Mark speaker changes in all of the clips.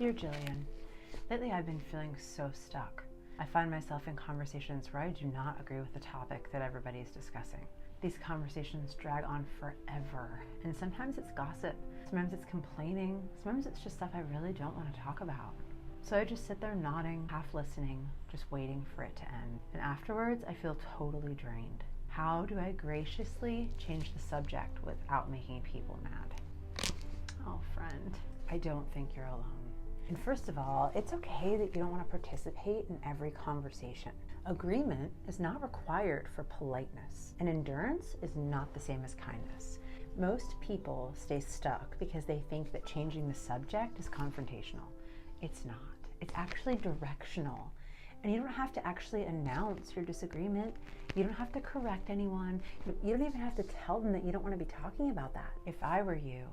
Speaker 1: Dear Jillian, lately I've been feeling so stuck. I find myself in conversations where I do not agree with the topic that everybody is discussing. These conversations drag on forever, and sometimes it's gossip, sometimes it's complaining, sometimes it's just stuff I really don't want to talk about. So I just sit there nodding, half listening, just waiting for it to end. And afterwards, I feel totally drained. How do I graciously change the subject without making people mad? Oh, friend, I don't think you're alone. And first of all, it's okay that you don't want to participate in every conversation. Agreement is not required for politeness, and endurance is not the same as kindness. Most people stay stuck because they think that changing the subject is confrontational. It's not. It's actually directional. And you don't have to actually announce your disagreement. You don't have to correct anyone. You don't even have to tell them that you don't want to be talking about that. If I were you,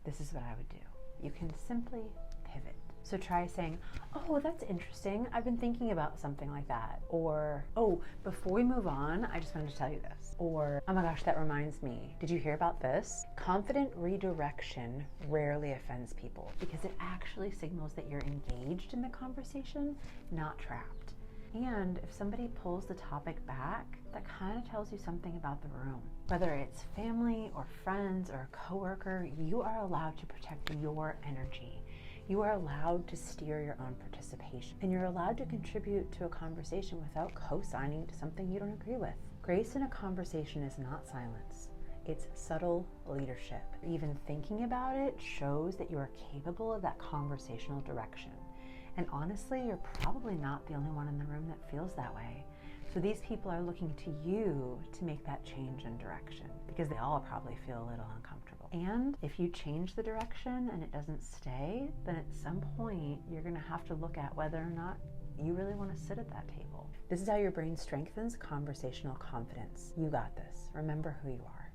Speaker 1: this is what I would do. You can simply pivot. So try saying, oh, that's interesting. I've been thinking about something like that. Or, oh, before we move on, I just wanted to tell you this. Or, oh my gosh, that reminds me. Did you hear about this? Confident redirection rarely offends people because it actually signals that you're engaged in the conversation, not trapped. And if somebody pulls the topic back, that kind of tells you something about the room. Whether it's family or friends or a coworker, you are allowed to protect your energy. You are allowed to steer your own participation, and you're allowed to contribute to a conversation without co-signing to something you don't agree with. Grace in a conversation is not silence. It's subtle leadership. Even thinking about it shows that you are capable of that conversational direction. And honestly, you're probably not the only one in the room that feels that way. So these people are looking to you to make that change in direction because they all probably feel a little uncomfortable. And if you change the direction and it doesn't stay, then at some point you're going to have to look at whether or not you really want to sit at that table. This is how your brain strengthens conversational confidence. You got this. Remember who you are.